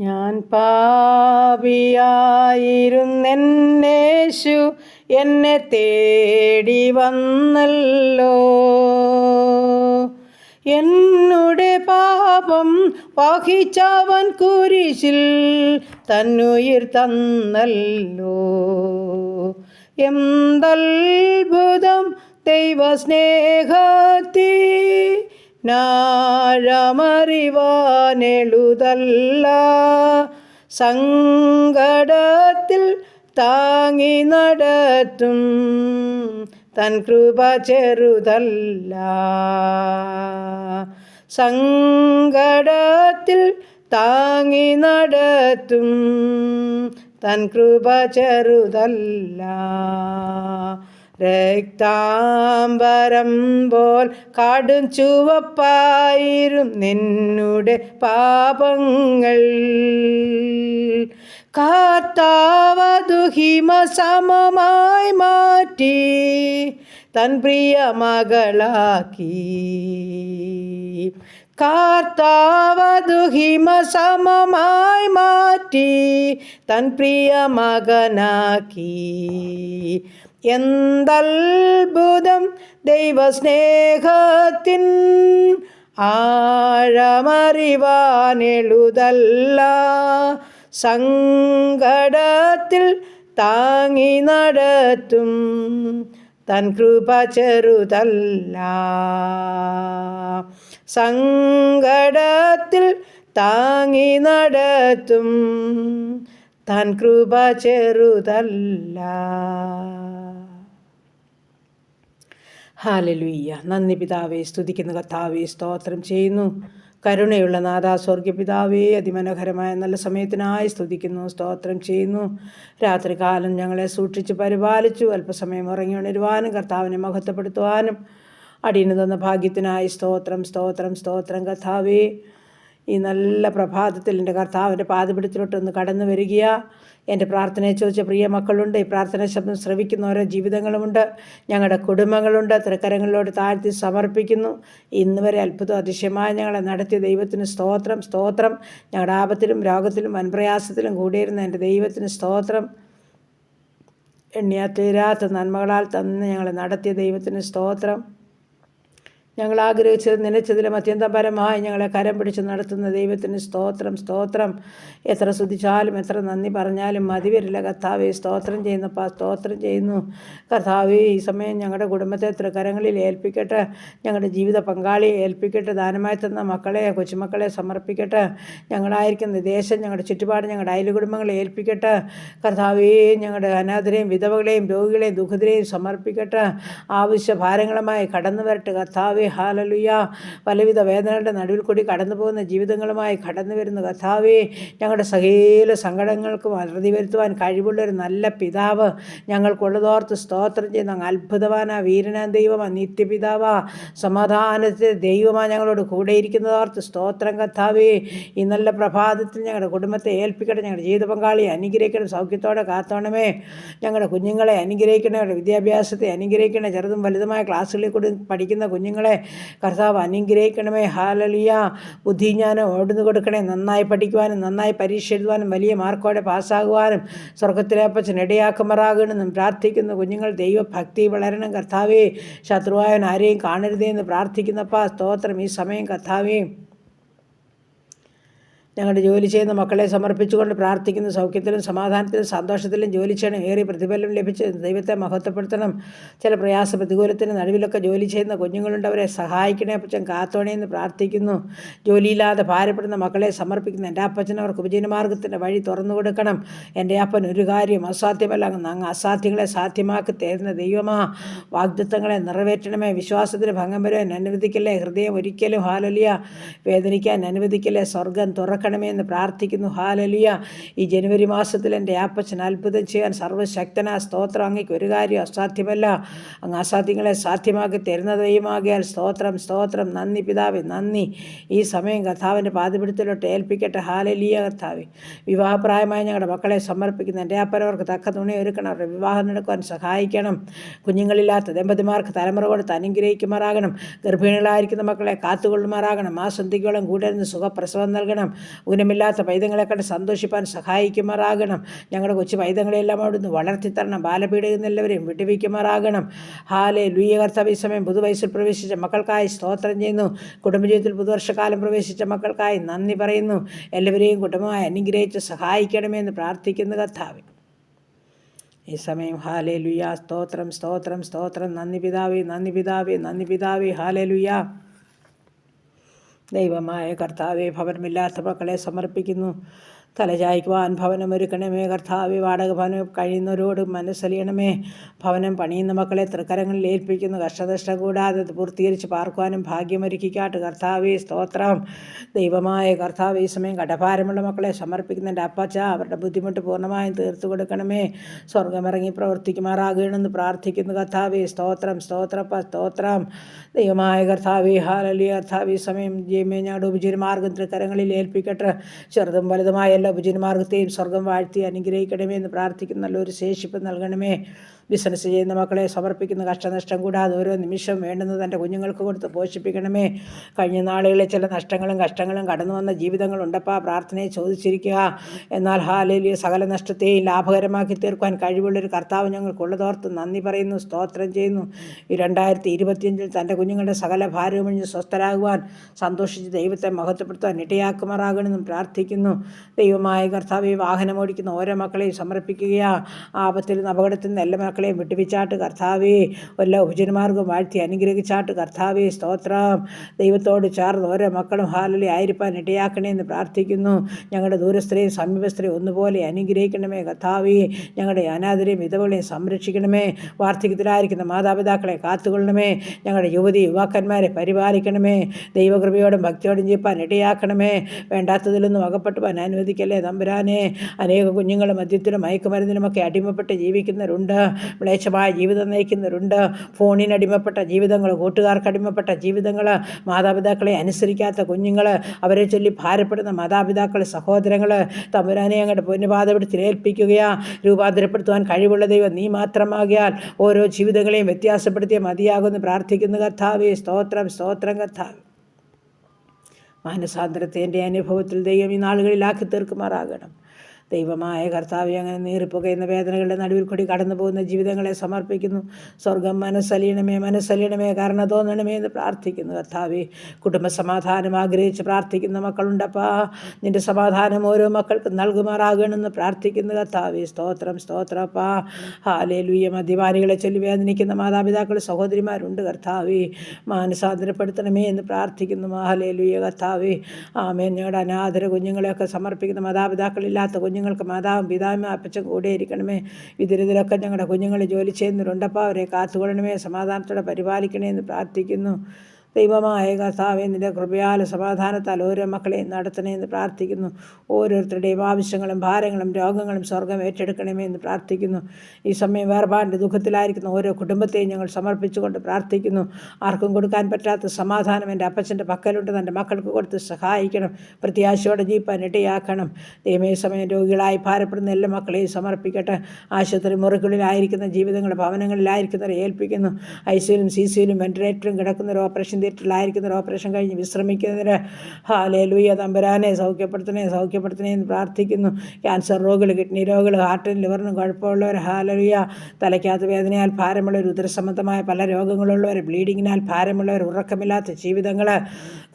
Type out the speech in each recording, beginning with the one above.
ഞാൻ പാപിയായിരുന്നേശു എന്നെ തേടി വന്നല്ലോ. എന്നുടെ പാപം വഹിച്ചവൻ കുരിശിൽ തന്നുയിർ തന്നല്ലോ. എന്തത്ഭുതം ദൈവസ്നേഹത്തിനാഴമറിവാനെഴുതല്ല. സങ്കടത്തിൽ താങ്ങി നടത്തും തൻ കൃപ ചെറുതല്ല. സങ്കടത്തിൽ താങ്ങി നടത്തും തൻ കൃപ ചെറുതല്ല. രക്താംബരം പോൽ കാടും ചുവപ്പായിരുന്നെന്നുടെ പാപങ്ങൾ. കർത്താവതു ഹിമസമമായി മാറ്റി തൻ പ്രിയ മകളാക്കി. കർത്താവതു ഹിമസമമായി മാറ്റി തൻ പ്രിയ മകനാക്കി. എന്തത്ഭുതം ദൈവസ്നേഹത്തിൻ ആഴമറിവാനെഴുതല്ല. സങ്കടത്തിൽ താങ്ങി നടത്തും തൻ കൃപ ചെറുതല്ല. സങ്കടത്തിൽ താങ്ങി നടത്തും തൻ കൃപ ചെറുതല്ല. ഹല്ലേലൂയ. നന്ദി പിതാവേ, സ്തുതിക്കുന്ന കർത്താവേ, സ്തോത്രം ചെയ്യുന്നു. കരുണയുള്ള നാഥാ, സ്വർഗ്ഗ പിതാവേ, അതിമനോഹരമായ നല്ല സമയത്തിനായി സ്തുതിക്കുന്നു, സ്തോത്രം ചെയ്യുന്നു. രാത്രികാലം ഞങ്ങളെ സൂക്ഷിച്ച് പരിപാലിച്ചു. അല്പസമയം ഉറങ്ങി ഉണരുവാനും കർത്താവിനെ മഹത്വപ്പെടുത്തുവാനും അടിയന് തന്ന ഭാഗ്യത്തിനായി സ്തോത്രം, സ്തോത്രം, സ്തോത്രം. കർത്താവേ, ഈ നല്ല പ്രഭാതത്തിൽ എൻ്റെ കർത്താവിൻ്റെ പാദപിടിച്ചിലോട്ടൊന്ന് കടന്നു വരിക. എൻ്റെ പ്രാർത്ഥനയെ ചോദിച്ച പ്രിയ മക്കളുണ്ട്. ഈ പ്രാർത്ഥന ശബ്ദം ശ്രവിക്കുന്ന ഓരോ ജീവിതങ്ങളുമുണ്ട്, ഞങ്ങളുടെ കുടുംബങ്ങളുണ്ട്. തൃക്കരങ്ങളിലോട് താഴ്ത്തി സമർപ്പിക്കുന്നു. ഇന്ന് വരെ അത്ഭുതം അതിശയമായി ഞങ്ങളെ നടത്തിയ ദൈവത്തിന് സ്തോത്രം, സ്തോത്രം. ഞങ്ങളുടെ ആപത്തിലും രോഗത്തിലും വൻപ്രയാസത്തിലും കൂടിയിരുന്ന എൻ്റെ ദൈവത്തിന് സ്തോത്രം. എണ്ണിയാത്തീരാത്ത നന്മകളാൽ തന്ന് ഞങ്ങളെ നടത്തിയ ദൈവത്തിന് സ്തോത്രം. ഞങ്ങൾ ആഗ്രഹിച്ചത് നനച്ചതിലും അത്യന്തപരമായി ഞങ്ങളെ കരം പിടിച്ച് നടത്തുന്ന ദൈവത്തിന് സ്തോത്രം, സ്തോത്രം. എത്ര സ്തുതിച്ചാലും എത്ര നന്ദി പറഞ്ഞാലും മതി വരില്ല കർത്താവേ. സ്തോത്രം ചെയ്യുന്നപ്പാ, സ്തോത്രം ചെയ്യുന്നു കർത്താവേ. ഈ സമയം ഞങ്ങളുടെ കുടുംബത്തെ തൃക്കരങ്ങളിൽ ഏൽപ്പിക്കട്ടെ. ഞങ്ങളുടെ ജീവിത പങ്കാളിയെ ഏൽപ്പിക്കട്ടെ. ദാനമായി തന്ന മക്കളെ, കൊച്ചുമക്കളെ സമർപ്പിക്കട്ടെ. ഞങ്ങളായിരിക്കുന്ന ദേശം, ഞങ്ങളുടെ ചുറ്റുപാട്, ഞങ്ങളുടെ അയൽ കുടുംബങ്ങളെ ഏൽപ്പിക്കട്ടെ കർത്താവേ. ഞങ്ങളുടെ അനാഥരെയും വിധവകളെയും രോഗികളെയും ദുഃഖിതരെയും സമർപ്പിക്കട്ടെ. ആവശ്യ ഭാരങ്ങളുമായി കടന്നു വരട്ടെ കർത്താവേ. ഹല്ലേലൂയ. പലവിധ വേദനകളുടെ നടുവിൽ കൂടി കടന്നു പോകുന്ന ജീവിതങ്ങളുമായി കടന്നു വരുന്ന കർത്താവേ, ഞങ്ങളുടെ സകല സങ്കടങ്ങൾക്കും അറുതി വരുത്തുവാൻ കഴിവുള്ളൊരു നല്ല പിതാവ് ഞങ്ങൾക്കുള്ളതോർത്ത് സ്തോത്രം ചെയ്യുന്ന അത്ഭുതവാനാ, വീരനാ ദൈവമാ, നിത്യപിതാവാ, സമാധാനത്തെ ദൈവമാ, ഞങ്ങളോട് കൂടെയിരിക്കുന്നതോർത്ത് സ്തോത്രം കർത്താവേ. ഈ നല്ല പ്രഭാതത്തിൽ ഞങ്ങളുടെ കുടുംബത്തെ ഏൽപ്പിക്കട്ടെ. ഞങ്ങളുടെ ജീവിത പങ്കാളിയെ അനുഗ്രഹിക്കണം, സൗഖ്യത്തോടെ കാത്തോണമേ. ഞങ്ങളുടെ കുഞ്ഞുങ്ങളെ അനുഗ്രഹിക്കണേ, അവരുടെ വിദ്യാഭ്യാസത്തെ അനുഗ്രഹിക്കണേ. ചെറുതും വലുതുമായ ക്ലാസ്സുകളിൽ കൂടി പഠിക്കുന്ന കുഞ്ഞുങ്ങളെ കർത്താവ് അനുഗ്രഹിക്കണമേ. ഹല്ലേലൂയ. ബുദ്ധിജ്ഞാനം ഓടുന്നു കൊടുക്കണേ. നന്നായി പഠിക്കുവാനും നന്നായി പരീക്ഷ എഴുതുവാനും വലിയ മാർക്കോടെ പാസ്സാകുവാനും സ്വർഗത്തിലെ അപ്പച്ചൻ ഇടയാക്കുമാറാകണമെന്നും പ്രാർത്ഥിക്കുന്നു. കുഞ്ഞുങ്ങൾ ദൈവഭക്തി വളരണം കർത്താവേ. ശത്രുവായവൻ ആരെയും കാണരുതേ എന്ന് പ്രാർത്ഥിക്കുന്നപ്പാ, സ്തോത്രം. ഈ സമയം കർത്താവേ, ഞങ്ങളുടെ ജോലി ചെയ്യുന്ന മക്കളെ സമർപ്പിച്ചുകൊണ്ട് പ്രാർത്ഥിക്കുന്നു. സൗഖ്യത്തിലും സമാധാനത്തിലും സന്തോഷത്തിലും ജോലി ചെയ്യണം. ഏറിയ പ്രതിഫലം ലഭിച്ച് ദൈവത്തെ മഹത്വപ്പെടുത്തണം. ചില പ്രയാസ പ്രതികൂലത്തിന് നടുവിലൊക്കെ ജോലി ചെയ്യുന്ന കുഞ്ഞുങ്ങളുണ്ട്, അവരെ സഹായിക്കണേ അപ്പച്ചൻ, കാത്തോണേ എന്ന് പ്രാർത്ഥിക്കുന്നു. ജോലിയില്ലാതെ ഭാരപ്പെടുന്ന മക്കളെ സമർപ്പിക്കുന്നു. എൻ്റെ അപ്പച്ചൻ അവർക്ക് ഉപജീവനമാർഗത്തിൻ്റെ വഴി തുറന്നു കൊടുക്കണം. എൻ്റെ അപ്പൻ ഒരു കാര്യം അസാധ്യമല്ല, അങ്ങ് അസാധ്യങ്ങളെ സാധ്യമാക്കി തരുന്ന ദൈവമാ. വാഗ്ദത്തങ്ങളെ നിറവേറ്റണമേ. വിശ്വാസത്തിന് ഭംഗം വരുവാൻ അനുവദിക്കല്ലേ. ഹൃദയം ഒരിക്കലും ഹല്ലേലൂയ വേദനിക്കാൻ അനുവദിക്കല്ലേ. സ്വർഗം തുറക്കണമേ എന്ന് പ്രാർത്ഥിക്കുന്നു. ഹല്ലേലൂയ. ഈ ജനുവരി മാസത്തിൽ എൻ്റെ അപ്പച്ചൻ അത്ഭുതം ചെയ്യാൻ സർവ്വശക്തനാ. സ്തോത്രം. അങ്ങേക്ക് ഒരു കാര്യം അസാധ്യമല്ല. അങ്ങ് അസാധ്യങ്ങളെ സാധ്യമാക്കി തരുന്ന ദൈവമാകിയാൽ സ്തോത്രം, സ്തോത്രം. നന്ദി പിതാവേ, നന്ദി. ഈ സമയം കർത്താവിൻ്റെ പാദപിടുത്തത്തിലോട്ട് ഏൽപ്പിക്കട്ടെ. ഹല്ലേലൂയ കർത്താവേ. വിവാഹപ്രായമായി ഞങ്ങളുടെ മക്കളെ സമർപ്പിക്കുന്നു. എൻ്റെ അപ്പനവർക്ക് തക്ക തുണി ഒരുക്കണം. അവരുടെ വിവാഹം നടക്കുവാൻ സഹായിക്കണം. കുഞ്ഞുങ്ങളില്ലാത്ത ദമ്പതിമാർക്ക് തലമുറ കൊടുത്ത് അനുഗ്രഹിക്കുമാറാകണം. ഗർഭിണികളായിരിക്കുന്ന മക്കളെ കാത്തുകൊള്ളുമാറാകണം. മാസന്തിക്കോളം കൂടെ നിന്ന് സുഖപ്രസവം നൽകണം. ഊനമില്ലാത്ത പൈതങ്ങളെ കണ്ട് സന്തോഷിപ്പാൻ സഹായിക്കുമാറാകണം. ഞങ്ങളുടെ കൊച്ചു പൈതങ്ങളെല്ലാം അവിടുന്ന് വളർത്തിത്തരണം. ബാലപീഠയിൽ നിന്ന് എല്ലാവരെയും വിടുവിക്കുമാറാകണം. ഹല്ലേലൂയ. കർത്താവേ, ഈ സമയം പുതുവയസ്സിൽ പ്രവേശിച്ച മക്കൾക്കായി സ്തോത്രം ചെയ്യുന്നു. കുടുംബജീവിതത്തിൽ പുതുവർഷക്കാലം പ്രവേശിച്ച മക്കൾക്കായി നന്ദി പറയുന്നു. എല്ലാവരെയും കുടുംബമായി അനുഗ്രഹിച്ച് സഹായിക്കണമെന്ന് പ്രാർത്ഥിക്കുന്നു കർത്താവേ. ഈ സമയം ഹല്ലേലൂയ. സ്തോത്രം സ്തോത്രം സ്തോത്രം. നന്ദി പിതാവേ, നന്ദി പിതാവേ, നന്ദി പിതാവേ. ഹല്ലേലൂയ. ദൈവമായ കർത്താവേ, ഭവനമില്ലാത്ത മക്കളെ സമർപ്പിക്കുന്നു. തലചായ്ക്കുവാൻ ഭവനമൊരുക്കണമേ കർത്താവേ. വാടക ഭവനം കഴിയുന്നവരോട് മനസ്സലിയണമേ. ഭവനം പണിയുന്ന മക്കളെ തൃക്കരങ്ങളിൽ ഏൽപ്പിക്കുന്നു. കഷ്ടനഷ്ടം കൂടാതെ പൂർത്തീകരിച്ച് പാർക്കുവാനും ഭാഗ്യമൊരുക്കിക്കാട്ട് കർത്താവേ. സ്തോത്രം. ദൈവമായ കർത്താവേ, ഈ സമയം കടഭാരമുള്ള മക്കളെ സമർപ്പിക്കുന്ന എൻ്റെ അപ്പച്ച, അവരുടെ ബുദ്ധിമുട്ട് പൂർണ്ണമായും തീർത്തു കൊടുക്കണമേ. സ്വർഗമിറങ്ങി പ്രവർത്തിക്കുമാറാകണമെന്ന് പ്രാർത്ഥിക്കുന്നു കർത്താവേ. സ്തോത്രം സ്തോത്രം സ്തോത്രം. ദൈവമായ കർത്താവേ, ഹല്ലേലൂയ. കർത്താവേ, ഈ സമയം ഞങ്ങളുടെ ഉപജീവനമാർഗ്ഗം തൃക്കരങ്ങളിൽ ഏൽപ്പിക്കട്ടെ. ചെറുതും വലുതുമായ എല്ലാ ഉപജീവനമാർഗ്ഗത്തെയും സ്വർഗം വാഴ്ത്തി അനുഗ്രഹിക്കണമേ എന്ന് പ്രാർത്ഥിക്കുന്ന നല്ലൊരു ശേഷിപ്പ് നൽകണമേ. ബിസിനസ് ചെയ്യുന്ന മക്കളെ സമർപ്പിക്കുന്ന കഷ്ടനഷ്ടം കൂടാതെ ഓരോ നിമിഷവും വേണ്ടുന്നത് തൻ്റെ കുഞ്ഞുങ്ങൾക്ക് കൊടുത്ത് പോഷിപ്പിക്കണമേ. കഴിഞ്ഞ നാളുകളിൽ ചില നഷ്ടങ്ങളും കഷ്ടങ്ങളും കടന്നു വന്ന ജീവിതങ്ങളുണ്ടപ്പാ. പ്രാർത്ഥനയെ ചോദിച്ചിരിക്കുക. എന്നാൽ ഹല്ലേലൂയ, സകല നഷ്ടത്തെയും ലാഭകരമാക്കി തീർക്കുവാൻ കഴിവുള്ളൊരു കർത്താവ് ഞങ്ങൾക്കുള്ളതോർത്ത് നന്ദി പറയുന്നു. സ്തോത്രം ചെയ്യുന്നു. ഈ 2025 തൻ്റെ കുഞ്ഞുങ്ങളുടെ സകല ഭാരവും ഒഴിഞ്ഞ് സ്വസ്ഥരാകുവാൻ സന്തോഷിച്ച് ദൈവത്തെ മഹത്വപ്പെടുത്തുവാൻ ഇടയാക്കുമാറാകണമെന്നും പ്രാർത്ഥിക്കുന്നു. ദൈവമായ കർത്താവെ, വാഹനം ഓടിക്കുന്ന ഓരോ മക്കളെയും സമർപ്പിക്കുകയാ. ആപത്തിൽ നിന്ന് അപകടത്തിൽ നിന്ന് എല്ലാ മക്കളെയും വിട്ടുപിച്ചാട്ട് കർത്താവേ. എല്ലാ ഉപജനമാർഗം വാഴ്ത്തി അനുഗ്രഹിച്ചാട്ട് കർത്താവേ. സ്തോത്രം. ദൈവത്തോട് ചേർന്ന് ഓരോ മക്കളും ഹല്ലേലൂയ ആയിരിക്കാൻ ഇടയാക്കണേ എന്ന് പ്രാർത്ഥിക്കുന്നു. ഞങ്ങളുടെ ദൂരസ്ഥരെയും സമീപസ്ഥരെയും ഒന്നുപോലെ അനുഗ്രഹിക്കണമേ കർത്താവേ. ഞങ്ങളുടെ അനാഥരെയും വിധവകളെയും സംരക്ഷിക്കണമേ. വാർദ്ധക്യത്തിലായിരിക്കുന്ന മാതാപിതാക്കളെ കാത്തുകൊള്ളണമേ. ഞങ്ങളുടെ യുവക്കന്മാരെ പരിപാലിക്കണമേ. ദൈവകൃപയോടും ഭക്തിയോടും ജീവിപ്പാൻ ഇടയാക്കണമേ. വേണ്ടാത്തതിലൊന്നും അകപ്പെട്ടുവാൻ അനുവദിക്കല്ലേ തമ്പുരാനെ. അനേക കുഞ്ഞുങ്ങൾ മദ്യത്തിലും മയക്കുമരുന്നിലുമൊക്കെ അടിമപ്പെട്ട് ജീവിക്കുന്നവരുണ്ട്. മ്ലേച്ഛമായ ജീവിതം നയിക്കുന്നവരുണ്ട്. ഫോണിനടിമപ്പെട്ട ജീവിതങ്ങൾ, കൂട്ടുകാർക്ക് അടിമപ്പെട്ട ജീവിതങ്ങൾ, മാതാപിതാക്കളെ അനുസരിക്കാത്ത കുഞ്ഞുങ്ങൾ, അവരെ ചൊല്ലി ഭാരപ്പെടുന്ന മാതാപിതാക്കൾ, സഹോദരങ്ങൾ, തമ്പുരാനെ അങ്ങയുടെ പൊന്നുപാദപീഠത്തിൽ ഏൽപ്പിക്കുകയാ. രൂപാന്തരപ്പെടുത്തുവാൻ കഴിവുള്ള ദൈവം നീ മാത്രമാകിയാൽ ഓരോ ജീവിതങ്ങളെയും വ്യത്യാസപ്പെടുത്തിയ മതിയാകുമെന്ന് പ്രാർത്ഥിക്കുന്നു കർത്താവേ. സ്തോത്രം സ്തോത്രം കർത്താവേ. മാനസാന്തരത്തിൻ്റെ അനുഭവത്തിൽ ദൈവം ഈ നാളുകളിലാക്കി തീർക്കുമാറാകണം. ദൈവമായ കർത്താവെ, അങ്ങനെ നീറിപ്പുകയുന്ന വേദനകളുടെ നടുവിൽ കൂടി കടന്നു പോകുന്ന ജീവിതങ്ങളെ സമർപ്പിക്കുന്നു. സ്വർഗം മനസ്സലിയണമേ കാരണം തോന്നണമേ എന്ന് പ്രാർത്ഥിക്കുന്നു കർത്താവെ. കുടുംബ സമാധാനം ആഗ്രഹിച്ച് പ്രാർത്ഥിക്കുന്ന മക്കളുണ്ടപ്പാ. നിൻ്റെ സമാധാനം ഓരോ മക്കൾക്ക് നൽകുമാറാകണമെന്ന് പ്രാർത്ഥിക്കുന്നു കർത്താവെ. സ്തോത്രം സ്തോത്രപ്പാ. ഹല്ലേലൂയ. മദ്യപാനികളെ ചൊല്ലി വേദനിക്കുന്ന മാതാപിതാക്കൾ, സഹോദരിമാരുണ്ട് കർത്താവെ. മാനസാന്തരപ്പെടുത്തണമേ എന്ന് പ്രാർത്ഥിക്കുന്നു. ഹല്ലേലൂയ കർത്താവെ. ആമേൻ. ഞങ്ങളുടെ അനാഥര കുഞ്ഞുങ്ങളെയൊക്കെ സമർപ്പിക്കുന്ന മാതാപിതാക്കളില്ലാത്ത കുഞ്ഞുങ്ങൾക്ക് മാതാവും പിതാവും അപ്പച്ചൻ കൂടെ ഇരിക്കണമേ. ഇതിലൊക്കെ ഞങ്ങളുടെ കുഞ്ഞുങ്ങൾ ജോലി ചെയ്യുന്നവരുണ്ടപ്പോൾ അവരെ കാത്തുകൊള്ളണമേ. സമാധാനത്തോടെ പരിപാലിക്കണേ എന്ന് പ്രാർത്ഥിക്കുന്നു. ദൈവമായ കർത്താവേ, നിൻ്റെ കൃപയാൽ സമാധാനത്താൽ ഓരോ മക്കളെയും നടത്തണേ എന്ന് പ്രാർത്ഥിക്കുന്നു. ഓരോരുത്തരുടെയും ആവശ്യങ്ങളും ഭാരങ്ങളും രോഗങ്ങളും സ്വർഗം ഏറ്റെടുക്കണമേ എന്ന് പ്രാർത്ഥിക്കുന്നു. ഈ സമയം വേർപാടിൻ്റെ ദുഃഖത്തിലായിരിക്കുന്ന ഓരോ കുടുംബത്തെയും ഞങ്ങൾ സമർപ്പിച്ചുകൊണ്ട് പ്രാർത്ഥിക്കുന്നു. ആർക്കും കൊടുക്കാൻ പറ്റാത്ത സമാധാനം എൻ്റെ അപ്പച്ചൻ്റെ പക്കലുണ്ട്. തൻ്റെ മക്കൾക്ക് കൊടുത്ത് സഹായിക്കണം. പ്രത്യാശയോടെ ജീവിപ്പാൻ ഇടയാക്കണം. ദൈവമേ, സമയം രോഗികളായി ഭാരപ്പെടുന്ന എല്ലാ മക്കളെയും സമർപ്പിക്കട്ടെ. ആശുപത്രി മുറികളിലായിരിക്കുന്ന ജീവിതങ്ങൾ, ഭവനങ്ങളിലായിരിക്കുന്നവരെ ഏൽപ്പിക്കുന്നു. ഐസിയിലും സിസിയിലും വെന്റിലേറ്ററിലും കിടക്കുന്നവർ, ഓപ്പറേഷൻ തിയേറ്ററിലായിരിക്കുന്നവർ, ഓപ്പറേഷൻ കഴിഞ്ഞ് വിശ്രമിക്കുന്നവർ, ഹല്ലേലൂയ തമ്പുരാനെ സൗഖ്യപ്പെടുത്തണേ എന്ന് പ്രാർത്ഥിക്കുന്നു. ക്യാൻസർ രോഗികൾ, കിഡ്നി രോഗികൾ, ഹാർട്ടിനും ലിവറിനും കുഴപ്പമുള്ളവർ, ഹല്ലേലൂയ. തലയ്ക്കകത്ത് വേദനയാൽ ഭാരമുള്ളവർ, ഉദരസംബന്ധമായ പല രോഗങ്ങളുള്ളവർ, ബ്ലീഡിങ്ങിനാൽ ഭാരമുള്ളവർ, ഉറക്കമില്ലാത്ത ജീവിതങ്ങൾ,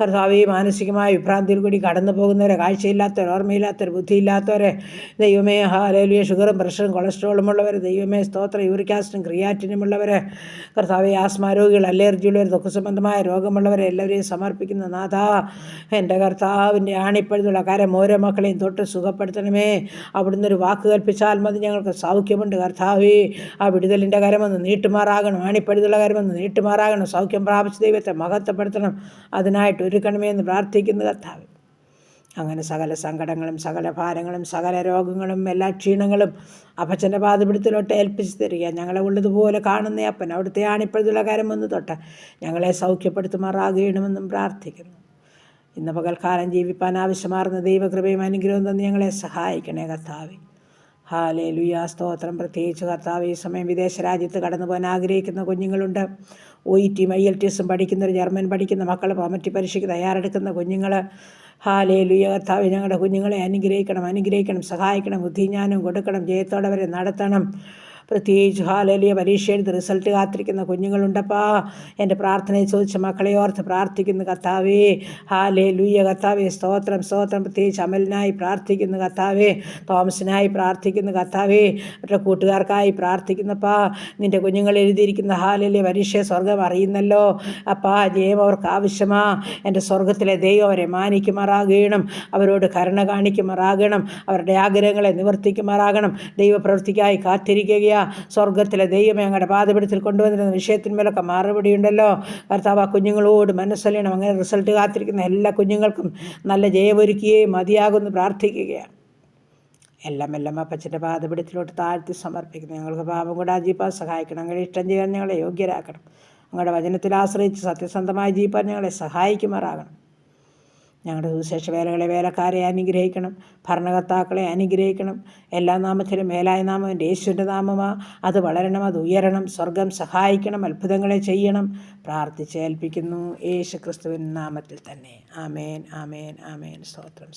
കർത്താവേ, മാനസികമായ വിഭ്രാന്തിയിൽ കൂടി കടന്നു പോകുന്നവരെ, കാഴ്ചയില്ലാത്തവർ, ഓർമ്മയില്ലാത്തവർ, ബുദ്ധിയില്ലാത്തവരെ, ദൈവമേ, ഹല്ലേലൂയ. ഷുഗറും പ്രഷറും കൊളസ്ട്രോളും ഉള്ളവർ, ദൈവമേ സ്തോത്രം. യൂറിക് ആസിഡും ക്രിയാറ്റിനും ഉള്ളവർ, കർത്താവേ, ആസ്മ രോഗികൾ, അലർജിയുള്ളവർ, ദുഃഖസംബന്ധമായ രോഗമുള്ളവരെ എല്ലാവരെയും സമർപ്പിക്കുന്ന നാഥാ. എൻ്റെ കർത്താവിൻ്റെ ആണിപ്പഴുതുള്ള കരം ഓരോ മക്കളെയും തൊട്ട് സുഖപ്പെടുത്തണമേ. അവിടുന്ന് ഒരു വാക്ക് കൽപ്പിച്ചാൽ മതി, ഞങ്ങൾക്ക് സൗഖ്യമുണ്ട് കർത്താവേ. ആ വിടുതലിൻ്റെ കരമൊന്ന് നീട്ടുമാറാകണം. ആണിപ്പഴുതുള്ള കരമൊന്ന് നീട്ടുമാറാകണം. സൗഖ്യം പ്രാപിച്ച ദൈവത്തെ മഹത്വപ്പെടുത്തണം. അതിനായിട്ട് ഒരുക്കണമേ എന്ന് പ്രാർത്ഥിക്കുന്നു കർത്താവേ. അങ്ങനെ സകല സങ്കടങ്ങളും സകല ഭാരങ്ങളും സകല രോഗങ്ങളും എല്ലാ ക്ഷീണങ്ങളും അപ്പച്ചൻ്റെ പാദപിടുത്തിലോട്ട് ഏൽപ്പിച്ച് തരിക. ഞങ്ങളെ ഉള്ളതുപോലെ കാണുന്ന അപ്പൻ അവിടുത്തെ ആണിപ്പഴുതുള്ള കരം ഒന്ന് തൊട്ട് ഞങ്ങളെ സൗഖ്യപ്പെടുത്തുമാറാകണമെന്നും പ്രാർത്ഥിക്കുന്നു. ഇന്ന് പകൽക്കാലം ജീവിപ്പാൻ ആവശ്യമാർന്ന ദൈവകൃപയും അനുഗ്രഹവും തന്ന് ഞങ്ങളെ സഹായിക്കണേ കർത്താവേ. ഹല്ലേലൂയ, സ്തോത്രം. പ്രത്യേകിച്ച് കർത്താവ്, ഈ സമയം വിദേശ രാജ്യത്ത് കടന്നു പോകാൻ ആഗ്രഹിക്കുന്ന കുഞ്ഞുങ്ങളുണ്ട്. OET IELTS പഠിക്കുന്നവർ, ജർമ്മൻ പഠിക്കുന്ന മക്കൾ, കോമറ്റി പരീക്ഷയ്ക്ക് തയ്യാറെടുക്കുന്ന കുഞ്ഞുങ്ങൾ. ഹല്ലേലൂയ, കർത്താവ് ഞങ്ങളുടെ കുഞ്ഞുങ്ങളെ അനുഗ്രഹിക്കണം, സഹായിക്കണം, ബുദ്ധിജ്ഞാനം കൊടുക്കണം, ജയത്തോടെ അവരെ നടത്തണം. പ്രത്യേകിച്ച് ഹല്ലേലൂയ പരീക്ഷ എഴുതി റിസൾട്ട് കാത്തിരിക്കുന്ന കുഞ്ഞുങ്ങളുണ്ടപ്പാ. എൻ്റെ പ്രാർത്ഥനയെ ചോദിച്ച മക്കളെ ഓർത്ത് പ്രാർത്ഥിക്കുന്നു കർത്താവേ. ഹല്ലേലൂയ കർത്താവേ, സ്തോത്രം. പ്രത്യേകിച്ച് അമലിനായി പ്രാർത്ഥിക്കുന്നു കർത്താവേ. തോമസിനായി പ്രാർത്ഥിക്കുന്നു കർത്താവേ. അവരുടെ കൂട്ടുകാർക്കായി പ്രാർത്ഥിക്കുന്നപ്പാ. നിൻ്റെ കുഞ്ഞുങ്ങൾ എഴുതിയിരിക്കുന്ന ഹല്ലേലൂയ പരീക്ഷയെ സ്വർഗം അറിയുന്നല്ലോ അപ്പാ. ജയം അവർക്ക് ആവശ്യമാ. എൻ്റെ സ്വർഗത്തിലെ ദൈവം അവരെ മാനിക്കുമാറാകണം, അവരോട് കരുണ കാണിക്കുമാറാകണം, അവരുടെ ആഗ്രഹങ്ങളെ നിവർത്തിക്കുമാറാകണം. ദൈവപ്രവൃത്തിക്കായി കാത്തിരിക്കുകയാണ്. സ്വർഗത്തിലെ ദൈവം ഞങ്ങളുടെ പാതപിടത്തിൽ കൊണ്ടുവന്നിരുന്ന വിഷയത്തിന്മേലൊക്കെ മറുപടിയുണ്ടല്ലോ കർത്താവ്. ആ കുഞ്ഞുങ്ങളോട് മനസ്സലിയണം. അങ്ങനെ റിസൾട്ട് കാത്തിരിക്കുന്ന എല്ലാ കുഞ്ഞുങ്ങൾക്കും നല്ല ജയമൊരുക്കുകയും മതിയാകുമെന്ന് പ്രാർത്ഥിക്കുകയാണ്. എല്ലാം അപ്പച്ചൻ്റെ പാതപിടത്തിലോട്ട് താഴ്ത്തി സമർപ്പിക്കുന്നു. ഞങ്ങൾക്ക് പാപം കൂടാതെ ജീവിപ്പാൻ സഹായിക്കണം. ഞങ്ങളെ ഇഷ്ടം ചെയ്യാൻ ഞങ്ങളെ യോഗ്യരാക്കണം. ഞങ്ങളുടെ വചനത്തിൽ ആശ്രയിച്ച് സത്യസന്ധമായി ജീവിപ്പാൻ ഞങ്ങളെ സഹായിക്കുമാറാകണം. ഞങ്ങളുടെ സുവിശേഷ വേലക്കാരെ അനുഗ്രഹിക്കണം, ഭരണകർത്താക്കളെ അനുഗ്രഹിക്കണം. എല്ലാ നാമത്തിലും മേലായ നാമം എൻ്റെ യേശുവിൻ്റെ നാമമാ. അത് വളരണം, അത് ഉയരണം. സ്വർഗം സഹായിക്കണം, അത്ഭുതങ്ങളെ ചെയ്യണം. പ്രാർത്ഥിച്ചേൽപ്പിക്കുന്നു യേശു ക്രിസ്തുവിൻ നാമത്തിൽ തന്നെ. ആമേൻ. സ്തോത്രം.